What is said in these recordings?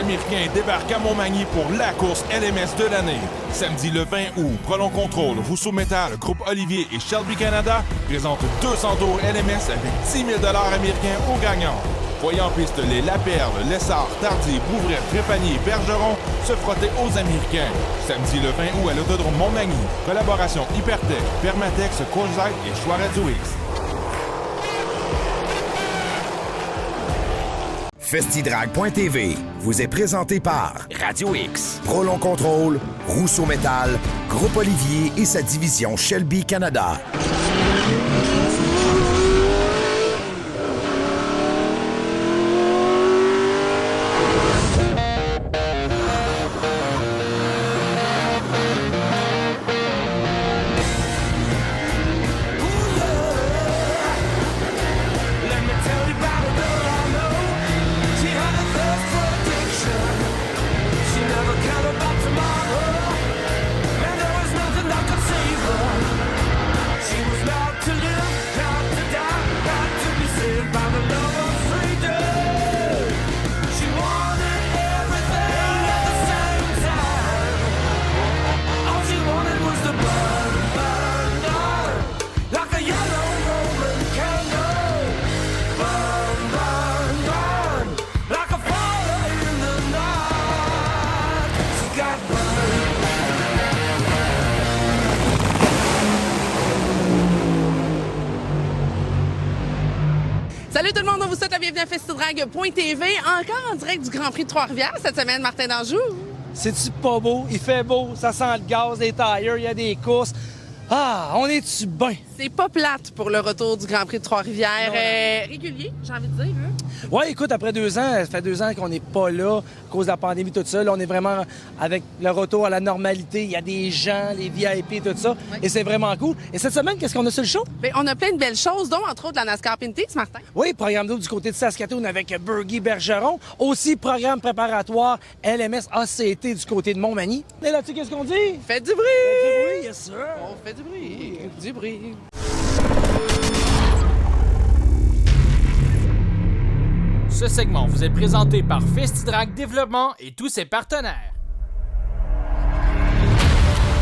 américains débarquent à Montmagny pour la course LMS de l'année. Samedi le 20 août, Prolon Contrôle, Rousseau Metal, Groupe Olivier et Shelby Canada présentent 200 tours LMS avec 10 000 $ américains aux gagnants. Voyant en piste les Laperle, Lessard, Tardy, Bouvret, Trépanier et Bergeron se frotter aux Américains. Samedi le 20 août à l'Autodrome Montmagny. Collaboration Hypertech, Permatex, Courtside et Schwarz-X. Festidrag.tv vous est présenté par Radio X, Prolon Contrôle, Rousseau Metal, Groupe Olivier et sa division Shelby Canada. Salut tout le monde, on vous souhaite la bienvenue à Festidrag.tv, encore en direct du Grand Prix de Trois-Rivières cette semaine, Martin Danjou. C'est-tu pas beau? Il fait beau, ça sent le gaz, des tires, il y a des courses. Ah, on est-tu bien? C'est pas plate pour le retour du Grand Prix de Trois-Rivières. Régulier, j'ai envie de dire. Hein? Ouais, écoute, après 2 ans, ça fait 2 ans qu'on n'est pas là à cause de la pandémie, tout ça. Là, on est vraiment avec le retour à la normalité. Il y a des gens, les VIP, tout ça. Oui. Et c'est vraiment cool. Et cette semaine, qu'est-ce qu'on a sur le show? Bien, on a plein de belles choses, dont entre autres la NASCAR Pinty ce matin. Oui, programme d'eau du côté de Saskatoon avec Bergy Bergeron. Aussi, programme préparatoire LMS ACT du côté de Montmagny. Et là, tu sais qu'est-ce qu'on dit? Faites du bruit! Faites du bruit, yes sir! On fait du bruit, du bruit. Ce segment vous est présenté par Festidrag Développement et tous ses partenaires.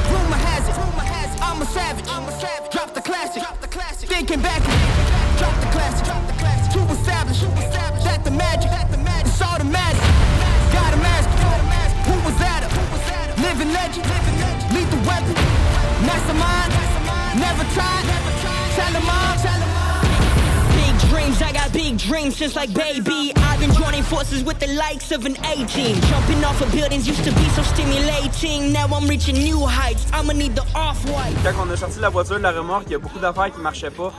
Rumor has it, I'm a savage. Drop the classic, thinking back. Drop the classic, to establish that the magic, it's automatic. Got a mask, who was at it? Living legend, lethal weapon. Mastermind, never tried. Tell them all. Big dreams, I got big dreams since like baby. I've been joining forces with the likes of an A-team. Jumping off of buildings used to be so stimulating. Now I'm reaching new heights, I'ma need the off-white. Quand on a sorti la voiture de la remorque, il y a beaucoup d'affaires qui marchaient pas.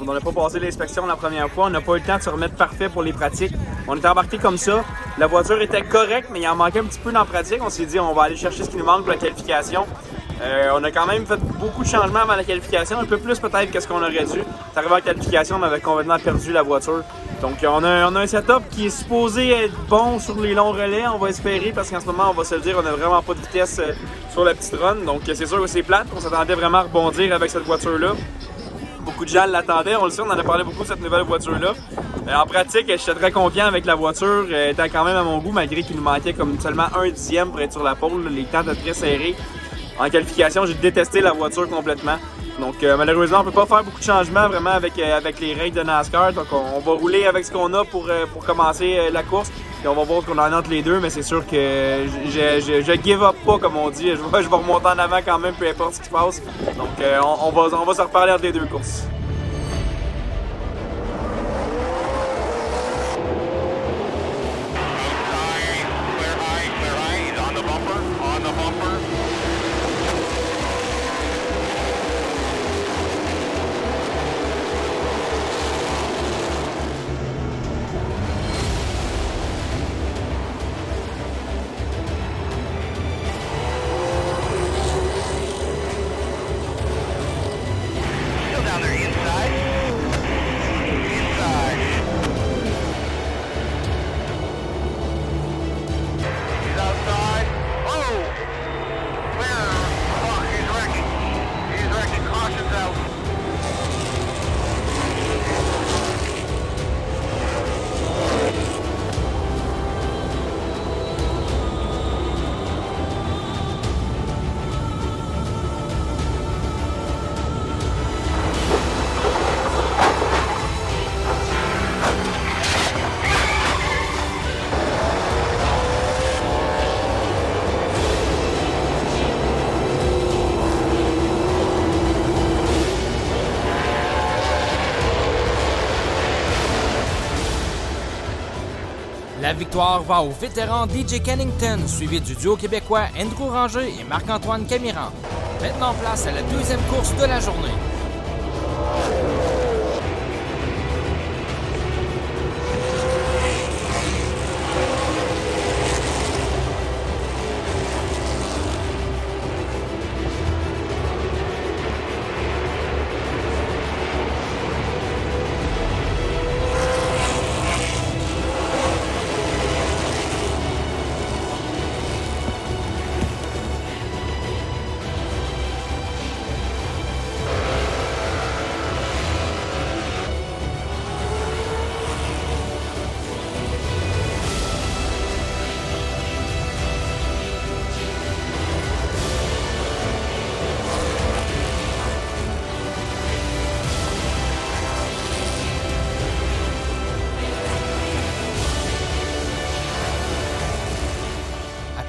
On n'a pas passé l'inspection la première fois, on n'a pas eu le temps de se remettre parfait pour les pratiques. On était embarqué comme ça. La voiture était correcte, mais il en manquait un petit peu dans la pratique. On s'est dit, on va aller chercher ce qui nous manque pour la qualification. On a quand même fait beaucoup de changements avant la qualification, un peu plus peut-être que ce qu'on aurait dû. C'est arrivé en qualification, on avait complètement perdu la voiture. Donc on a un setup qui est supposé être bon sur les longs relais, on va espérer, parce qu'en ce moment, on va se le dire, on n'a vraiment pas de vitesse sur la petite run. Donc c'est sûr que c'est plate, on s'attendait vraiment à rebondir avec cette voiture-là. Beaucoup de gens l'attendaient, on le sait, on en a parlé beaucoup de cette nouvelle voiture-là. En pratique, j'étais très confiant avec la voiture, étant quand même à mon goût, malgré qu'il nous manquait comme seulement 1/10 pour être sur la pole, les temps étaient très serrés. En qualification, j'ai détesté la voiture complètement. Donc malheureusement, on peut pas faire beaucoup de changements vraiment avec les règles de NASCAR. Donc on va rouler avec ce qu'on a pour commencer la course. Et on va voir ce qu'on en a entre les deux, mais c'est sûr que je give up pas, comme on dit. Je vais remonter en avant quand même, peu importe ce qui se passe. Donc on va se reparler entre les deux courses. La victoire va au vétéran DJ Kennington, suivi du duo québécois Andrew Ranger et Marc-Antoine Camiran. Maintenant place à la deuxième course de la journée.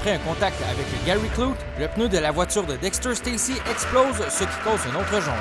Après un contact avec Gary Clute, le pneu de la voiture de Dexter Stacy explose, ce qui cause une autre jaune.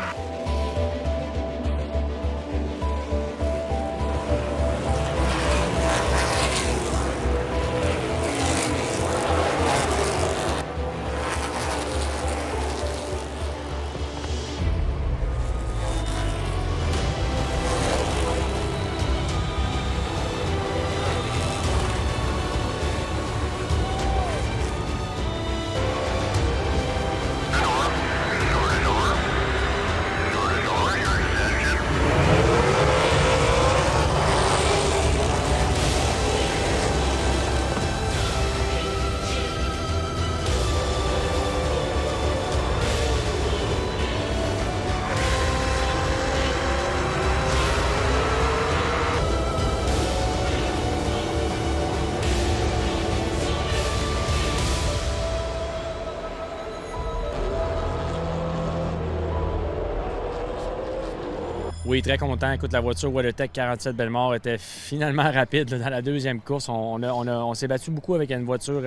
Oui, très content. Écoute, la voiture WeatherTech 47 Bellemare était finalement rapide là, dans la deuxième course. On s'est battu beaucoup avec une voiture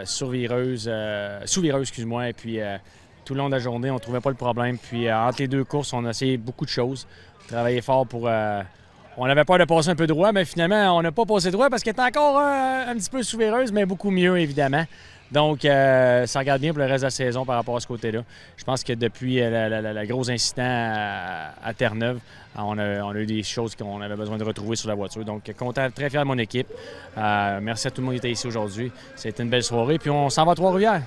sous-vireuse, excuse-moi. Et puis, tout le long de la journée, on ne trouvait pas le problème. Puis, entre les deux courses, on a essayé beaucoup de choses. Travaillé fort pour... on avait peur de passer un peu droit, mais finalement, on n'a pas passé droit parce qu'elle était encore un petit peu sous-vireuse, mais beaucoup mieux, évidemment. Donc, ça regarde bien pour le reste de la saison par rapport à ce côté-là. Je pense que depuis le gros incident à Terre-Neuve, on a eu des choses qu'on avait besoin de retrouver sur la voiture. Donc, content, très fier de mon équipe. Merci à tout le monde qui était ici aujourd'hui. C'était une belle soirée. Puis, on s'en va à Trois-Rivières.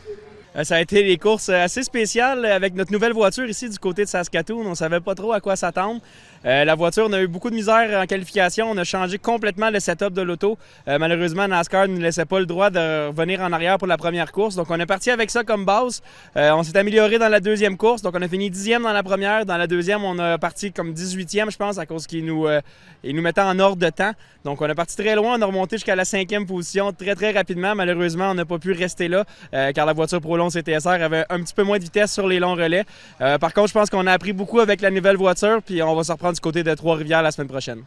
Ça a été des courses assez spéciales avec notre nouvelle voiture ici du côté de Saskatoon. On ne savait pas trop à quoi s'attendre. La voiture, on a eu beaucoup de misère en qualification. On a changé complètement le setup de l'auto. Malheureusement, NASCAR ne nous laissait pas le droit de revenir en arrière pour la première course. Donc, on est parti avec ça comme base. On s'est amélioré dans la deuxième course. Donc, on a fini 10e dans la première. Dans la deuxième, on a parti comme 18e, je pense, à cause qu'ils nous mettaient en ordre de temps. Donc, on est parti très loin. On a remonté jusqu'à la 5e position très, très rapidement. Malheureusement, on n'a pas pu rester là car la voiture Prolon CTSR avait un petit peu moins de vitesse sur les longs relais. Par contre, je pense qu'on a appris beaucoup avec la nouvelle voiture. Puis, on va se reprendre du côté de Trois-Rivières la semaine prochaine.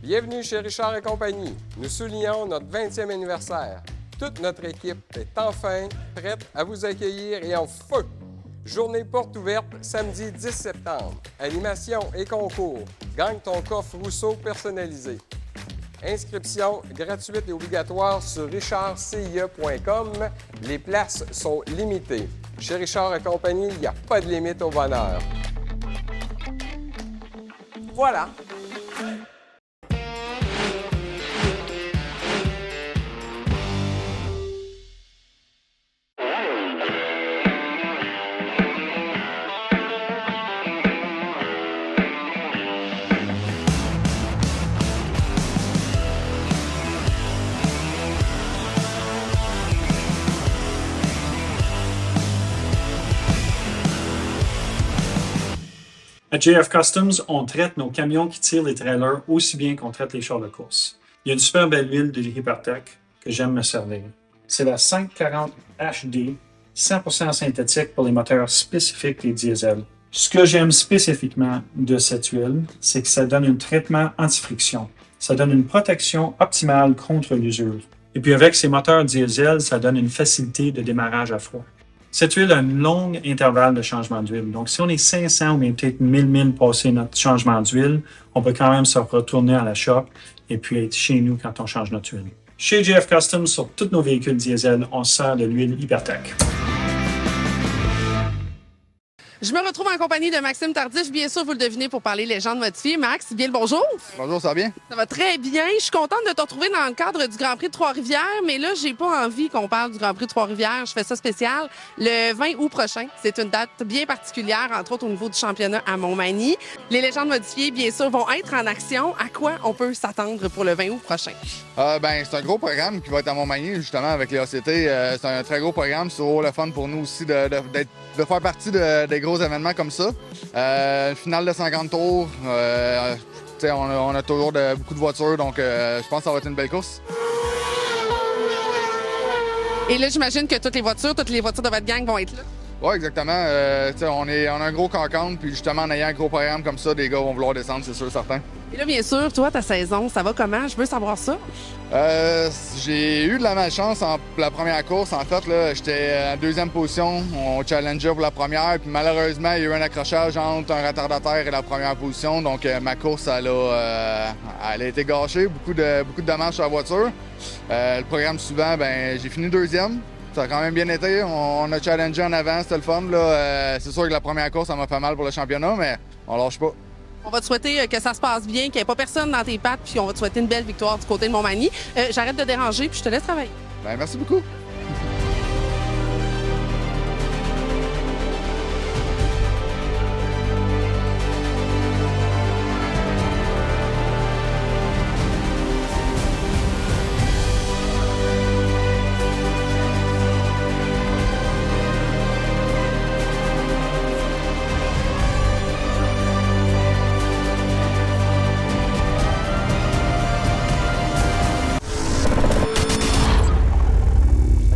Bienvenue chez Richard et compagnie. Nous soulignons notre 20e anniversaire. Toute notre équipe est enfin prête à vous accueillir et en feu. Journée porte ouverte samedi 10 septembre. Animation et concours. Gagne ton coffre Rousseau personnalisé. Inscription gratuite et obligatoire sur richardcia.com. Les places sont limitées. Chez Richard et compagnie, il n'y a pas de limite au bonheur. Voilà. À JF Customs, on traite nos camions qui tirent les trailers aussi bien qu'on traite les chars de course. Il y a une super belle huile de Hypertech que j'aime me servir. C'est la 540 HD, 100% synthétique pour les moteurs spécifiques des diesels. Ce que j'aime spécifiquement de cette huile, c'est que ça donne un traitement anti-friction. Ça donne une protection optimale contre l'usure. Et puis avec ces moteurs diesel, ça donne une facilité de démarrage à froid. Cette huile a un long intervalle de changement d'huile. Donc, si on est 500 ou même peut-être 1000 milles passé notre changement d'huile, on peut quand même se retourner à la shop et puis être chez nous quand on change notre huile. Chez JF Customs, sur tous nos véhicules diesel, on sert de l'huile Hypertech. Je me retrouve en compagnie de Maxime Tardif, bien sûr, vous le devinez, pour parler légende modifiée. Max, bien le bonjour. Bonjour, ça va bien? Ça va très bien. Je suis contente de te retrouver dans le cadre du Grand Prix de Trois-Rivières, mais là, j'ai pas envie qu'on parle du Grand Prix de Trois-Rivières. Je fais ça spécial le 20 août prochain. C'est une date bien particulière, entre autres au niveau du championnat à Montmagny. Les légendes modifiées, bien sûr, vont être en action. À quoi on peut s'attendre pour le 20 août prochain? C'est un gros programme qui va être à Montmagny, justement, avec les ACT. C'est un très gros programme. C'est toujours le fun pour nous aussi de faire partie des gros événements comme ça. Finale de 50 tours, on a toujours beaucoup de voitures, donc je pense que ça va être une belle course. Et là, j'imagine que toutes les voitures de votre gang vont être là. Oui, exactement. On a un gros cancane, puis justement, en ayant un gros programme comme ça, des gars vont vouloir descendre, c'est sûr, certain. Et là, bien sûr, toi, ta saison, ça va comment? Je veux savoir ça. J'ai eu de la malchance pour la première course. En fait, là, j'étais en deuxième position. On challengeait pour la première. Puis malheureusement, il y a eu un accrochage entre un retardataire et la première position. Donc, ma course, elle a été gâchée. Beaucoup de dommages sur la voiture. Le programme suivant, j'ai fini deuxième. Ça a quand même bien été. On a challengé en avant. C'était le fun. C'est sûr que la première course, ça m'a fait mal pour le championnat, mais on lâche pas. On va te souhaiter que ça se passe bien, qu'il n'y ait pas personne dans tes pattes, puis on va te souhaiter une belle victoire du côté de Montmagny. J'arrête de déranger, puis je te laisse travailler. Merci beaucoup.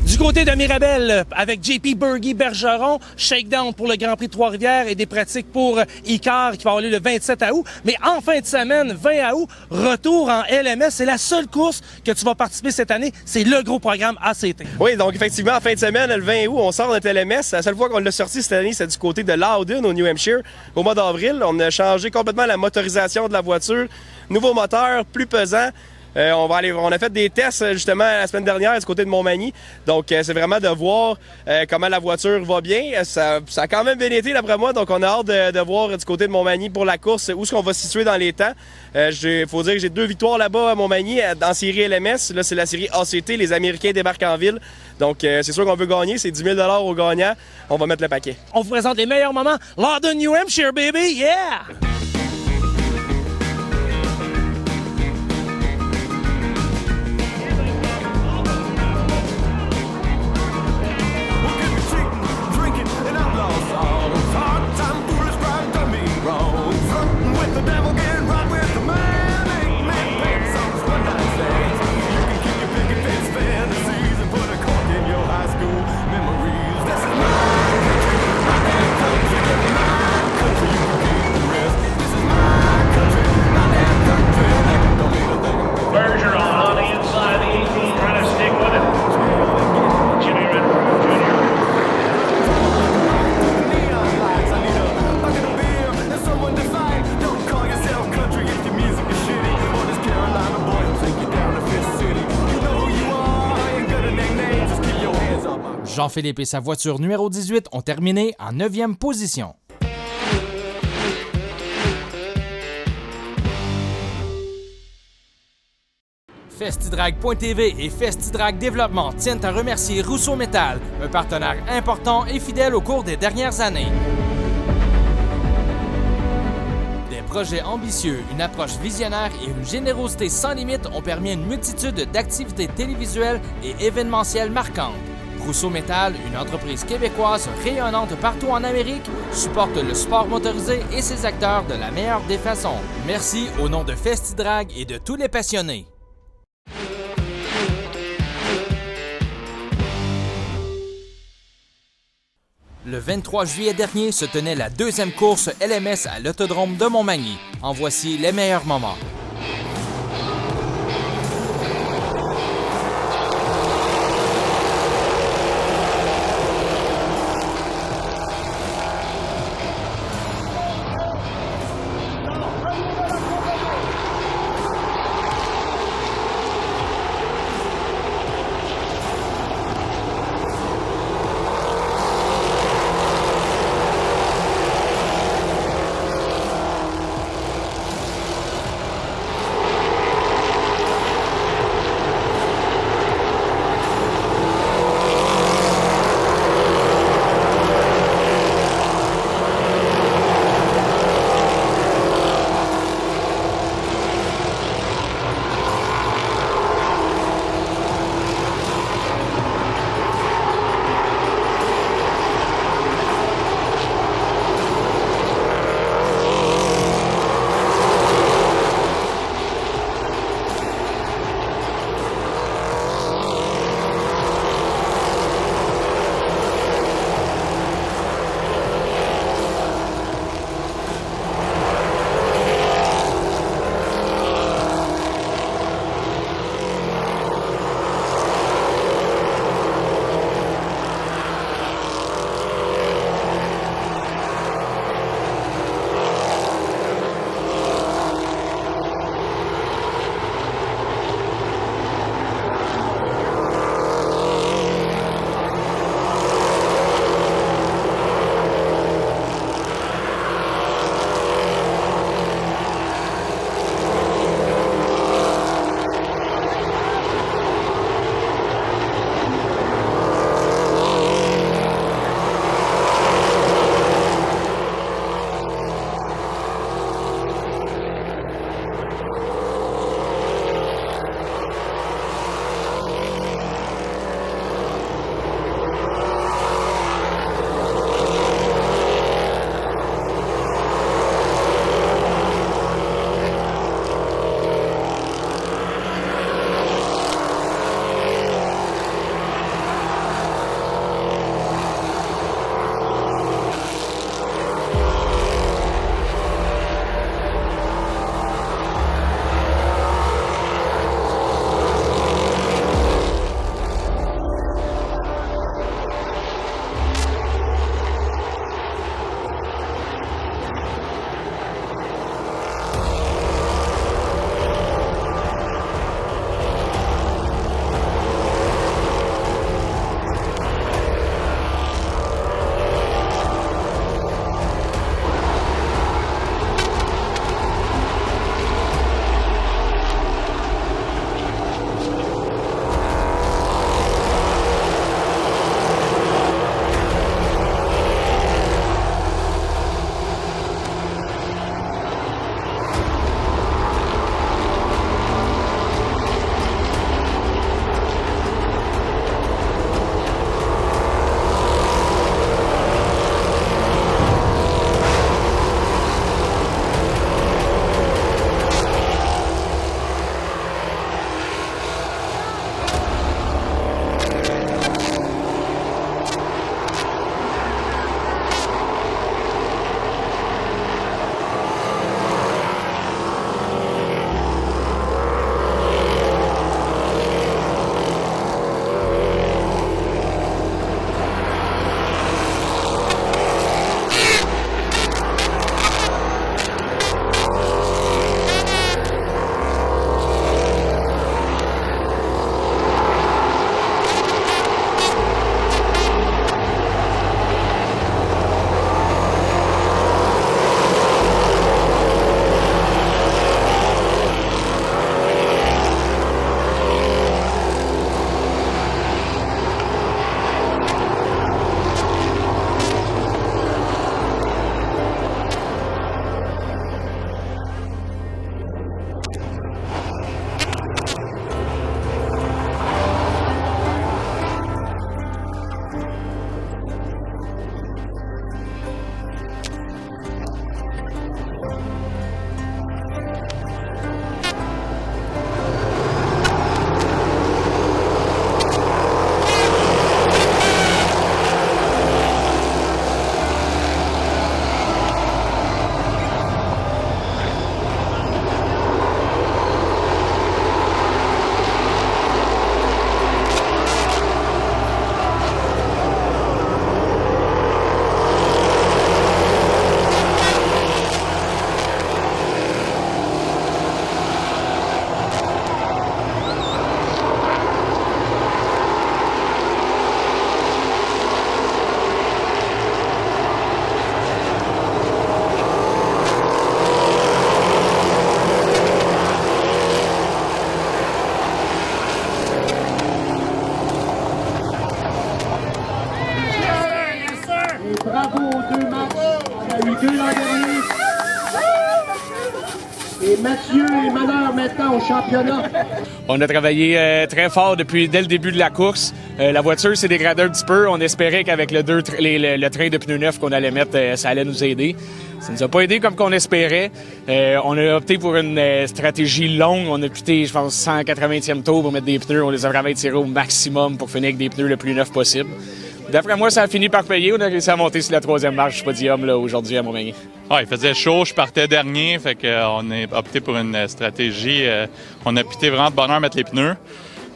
Du côté de Mirabel, avec JP Bergeron, shakedown pour le Grand Prix de Trois-Rivières et des pratiques pour Icar qui va avoir lieu le 27 août. Mais en fin de semaine, 20 août, retour en LMS. C'est la seule course que tu vas participer cette année. C'est le gros programme ACT. Oui, donc effectivement, en fin de semaine, le 20 août, on sort notre LMS. La seule fois qu'on l'a sorti cette année, c'est du côté de Loudon, au New Hampshire. Au mois d'avril, on a changé complètement la motorisation de la voiture. Nouveau moteur, plus pesant. On a fait des tests justement la semaine dernière du côté de Montmagny. Donc c'est vraiment de voir comment la voiture va bien. Ça a quand même bien été d'après moi. Donc on a hâte de voir du côté de Montmagny pour la course où est-ce qu'on va se situer dans les temps. Faut dire que j'ai 2 victoires là-bas à Montmagny en série LMS. Là c'est la série ACT. Les Américains débarquent en ville. Donc c'est sûr qu'on veut gagner. C'est 10 000 $ au gagnant. On va mettre le paquet. On vous présente les meilleurs moments. Loudon, New Hampshire, baby! Yeah! Jean-Philippe et sa voiture numéro 18 ont terminé en 9e position. Festidrag.tv et Festidrag Développement tiennent à remercier Rousseau Métal, un partenaire important et fidèle au cours des dernières années. Des projets ambitieux, une approche visionnaire et une générosité sans limite ont permis une multitude d'activités télévisuelles et événementielles marquantes. Rousseau Métal, une entreprise québécoise rayonnante partout en Amérique, supporte le sport motorisé et ses acteurs de la meilleure des façons. Merci au nom de Festidrag et de tous les passionnés. Le 23 juillet dernier se tenait la 2e course LMS à l'Autodrome de Montmagny. En voici les meilleurs moments. Mathieu est meneur maintenant au championnat. On a travaillé très fort dès le début de la course. La voiture s'est dégradée un petit peu. On espérait qu'avec le train de pneus neufs qu'on allait mettre, ça allait nous aider. Ça nous a pas aidé comme qu'on espérait. On a opté pour une stratégie longue. On a quitté, je pense, 180e tour pour mettre des pneus. On les a vraiment tirés au maximum pour finir avec des pneus le plus neufs possible. D'après moi, ça a fini par payer. On a réussi à monter sur la 3e marche du podium là, aujourd'hui à Montmagny. Ah, il faisait chaud, je partais dernier, fait qu'on a opté pour une stratégie. On a pité vraiment de bonne heure mettre les pneus,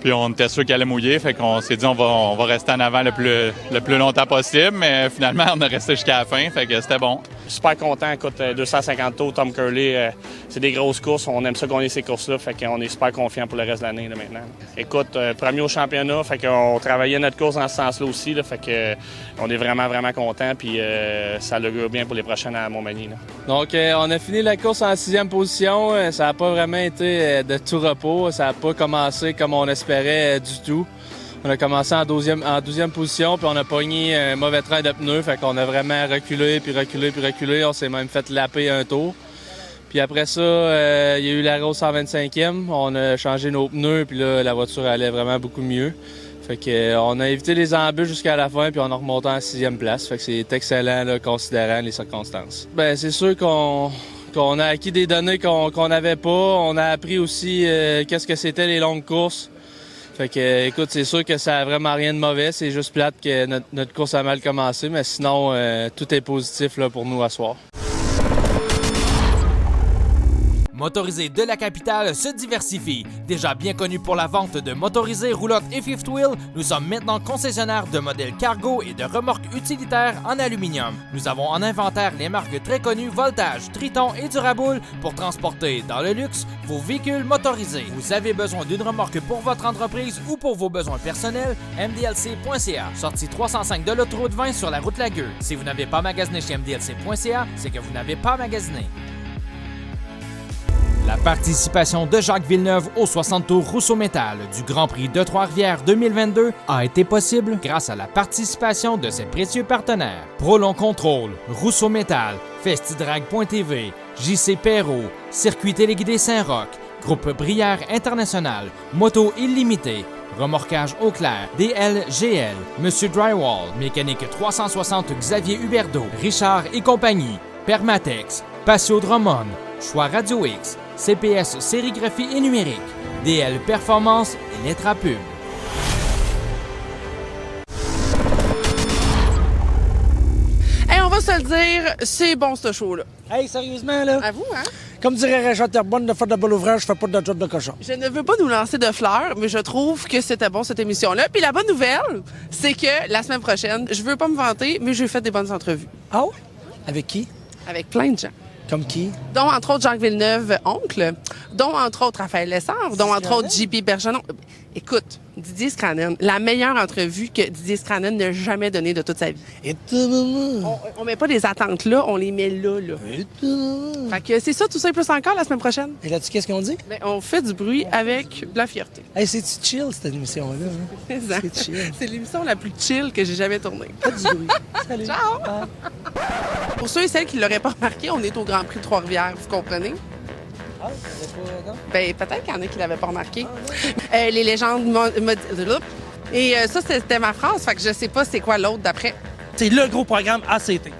puis on était sûr qu'elle allait mouiller, fait qu'on s'est dit on va rester en avant le plus longtemps possible, mais finalement on a resté jusqu'à la fin, fait que c'était bon. Super content, écoute, 250 tours, Tom Curley, c'est des grosses courses, on aime ça qu'on ait ces courses-là, fait qu'on est super confiant pour le reste de l'année là, maintenant. Écoute, premier au championnat, fait qu'on travaillait notre course dans ce sens-là aussi, là, fait que on est vraiment, vraiment content, puis ça l'augure bien pour les prochaines à Montmagny. Là. Donc, on a fini la course en 6e position, ça n'a pas vraiment été de tout repos, ça n'a pas commencé comme on espérait du tout. On a commencé en 12e position, puis on a pogné un mauvais train de pneus, fait qu'on a vraiment reculé, puis reculé, puis reculé. On s'est même fait laper un tour. Puis après ça, il y a eu l'arrêt au 125e. On a changé nos pneus, puis là, la voiture allait vraiment beaucoup mieux. Fait que on a évité les embûches jusqu'à la fin, puis on a remonté en 6e place. Fait que c'est excellent, là, considérant les circonstances. Ben c'est sûr qu'on a acquis des données qu'on n'avait pas. On a appris aussi qu'est-ce que c'était les longues courses. Fait que, écoute, c'est sûr que ça a vraiment rien de mauvais. C'est juste plate que notre course a mal commencé, mais sinon, tout est positif là, pour nous à soir. Motorisé de la capitale se diversifie. Déjà bien connu pour la vente de motorisés, roulottes et fifth wheel, nous sommes maintenant concessionnaires de modèles cargo et de remorques utilitaires en aluminium. Nous avons en inventaire les marques très connues Voltage, Triton et Duraboul pour transporter dans le luxe vos véhicules motorisés. Vous avez besoin d'une remorque pour votre entreprise ou pour vos besoins personnels? MDLC.ca. Sortie 305 de l'autoroute 20 sur la route Lagueux. Si vous n'avez pas magasiné chez MDLC.ca, c'est que vous n'avez pas magasiné. La participation de Jacques Villeneuve au 60 tours Rousseau Métal du Grand Prix de Trois-Rivières 2022 a été possible grâce à la participation de ses précieux partenaires. Prolong Contrôle, Rousseau Métal, Festidrag.tv, JC Perrault, Circuit Téléguidé Saint-Roch, Groupe Brière International, Moto Illimité, Remorquage Eau-Claire, DLGL, Monsieur Drywall, Mécanique 360 Xavier Huberdeau, Richard et compagnie, Permatex, Patio Drummond, Choix Radio X, CPS Sérigraphie et Numérique, DL Performance et Lettra Pub. Hey, on va se le dire, c'est bon ce show-là. Hey, sérieusement, là? À vous, hein? Comme dirait Régent Terrebonne, de faire de bel ouvrage, je fais pas de job de cochon. Je ne veux pas nous lancer de fleurs, mais je trouve que c'était bon, cette émission-là. Puis la bonne nouvelle, c'est que la semaine prochaine, je veux pas me vanter, mais j'ai fait des bonnes entrevues. Ah ouais? Avec qui? Avec plein de gens. Comme qui? Dont, entre autres, Jacques Villeneuve, oncle. Dont, entre autres, Raphaël Lessard. Dont, entre autres, JP Bergeron. Écoute, Didier Scranen, la meilleure entrevue que Didier Scranen n'a jamais donnée de toute sa vie. On met pas des attentes là, on les met là. Fait que c'est ça, tout ça et plus encore la semaine prochaine. Et là-dessus, qu'est-ce qu'on dit? Ben, on fait du bruit avec de la fierté. Hey, c'est-tu chill, cette émission-là? Hein? C'est chill. C'est l'émission la plus chill que j'ai jamais tournée. Pas du bruit. Salut. Ciao! Pour ceux et celles qui ne l'auraient pas remarqué, on est au Grand Prix de Trois-Rivières, vous comprenez? Ah, pas, non? Ben, peut-être qu'il y en a qui ne l'avaient pas remarqué. Les légendes... Et ça, c'était ma phrase, fait que je sais pas c'est quoi l'autre d'après. C'est le gros programme ACT.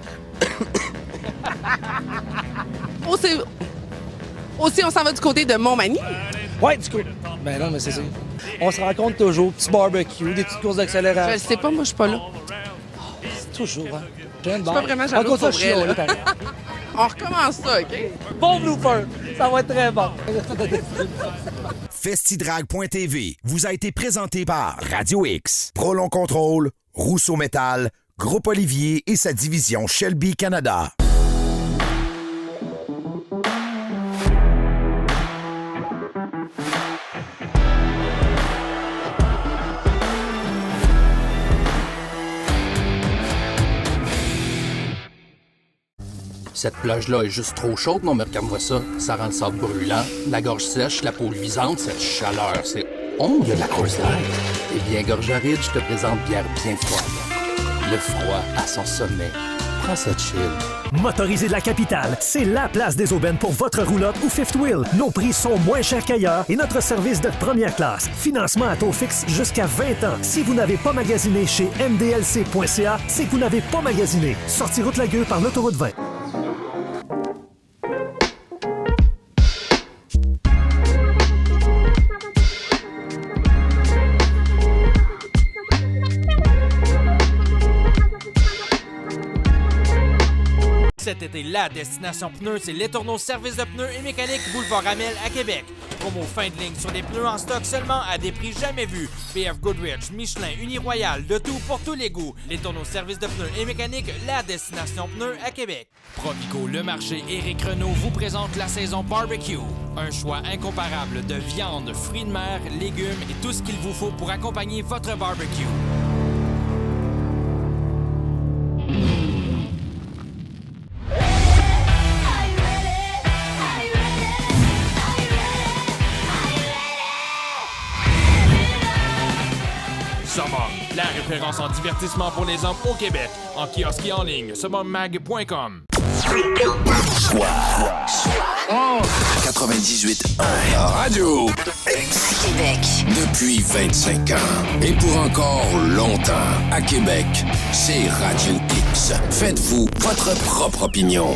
Aussi, on s'en va du côté de Montmagny. Ouais, du coup. Ben non, mais c'est ça. On se rencontre toujours, petit barbecue, des petites courses d'accélération. Je le sais pas, moi, je suis pas là. C'est toujours, hein. Je suis pas vraiment jalouse pour vrai, là. On recommence ça, OK? Bon blooper! Ça va être très bon. Festidrag.tv vous a été présenté par Radio X, Prolong Contrôle, Rousseau Métal, Groupe Olivier et sa division Shelby Canada. Cette plage-là est juste trop chaude, non, mais regarde-moi ça. Ça rend le sable brûlant, la gorge sèche, la peau luisante, cette chaleur, c'est... Oh, il y a de la Coors Light. Eh bien, Gorge Aride, je te présente bière bien froide. Le froid à son sommet. Prends cette chill. Motorisé de la capitale, c'est la place des aubaines pour votre roulotte ou fifth wheel. Nos prix sont moins chers qu'ailleurs et notre service de première classe. Financement à taux fixe jusqu'à 20 ans. Si vous n'avez pas magasiné chez mdlc.ca, c'est que vous n'avez pas magasiné. Sortie route Lagueux par l'autoroute 20. Cet été, la destination pneus, c'est Les Tourneaux Service de pneus et mécanique Boulevard Amel à Québec. Promo fin de ligne sur des pneus en stock seulement à des prix jamais vus. BF Goodrich, Michelin, Uniroyal, de tout pour tous les goûts. Les Tourneaux Service de pneus et mécanique, la destination pneus à Québec. Provigo, le marché Éric Renault vous présente la saison barbecue. Un choix incomparable de viande, fruits de mer, légumes et tout ce qu'il vous faut pour accompagner votre barbecue. Summum, la référence en divertissement pour les hommes au Québec. En kiosque et en ligne, summummag.com. 98.1 Radio X Québec. Depuis 25 ans et pour encore longtemps à Québec, c'est Radio X. Faites-vous votre propre opinion.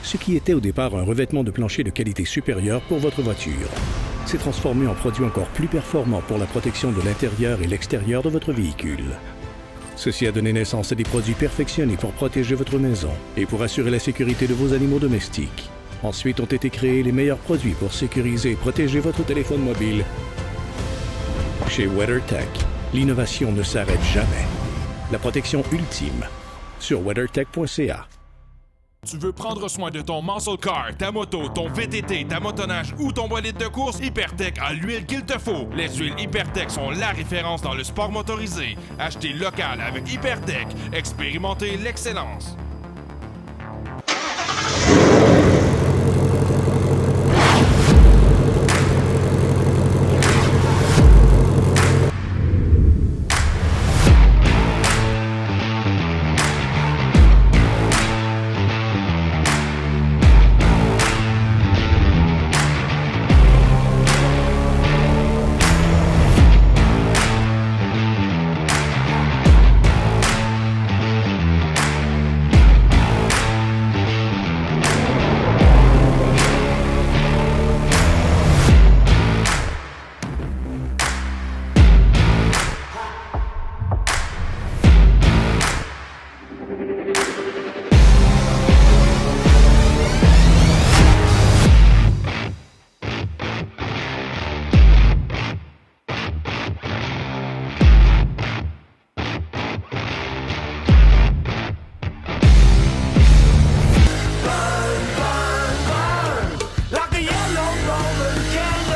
Ce qui était au départ un revêtement de plancher de qualité supérieure pour votre voiture s'est transformé en produit encore plus performant pour la protection de l'intérieur et l'extérieur de votre véhicule. Ceci a donné naissance à des produits perfectionnés pour protéger votre maison et pour assurer la sécurité de vos animaux domestiques. Ensuite ont été créés les meilleurs produits pour sécuriser et protéger votre téléphone mobile. Chez WeatherTech, l'innovation ne s'arrête jamais. La protection ultime sur weathertech.ca. Tu veux prendre soin de ton muscle car, ta moto, ton VTT, ta motoneige ou ton bolide de course? Hypertech a l'huile qu'il te faut. Les huiles Hypertech sont la référence dans le sport motorisé. Achetez local avec Hypertech. Expérimentez l'excellence. Like a yellow Roman candle.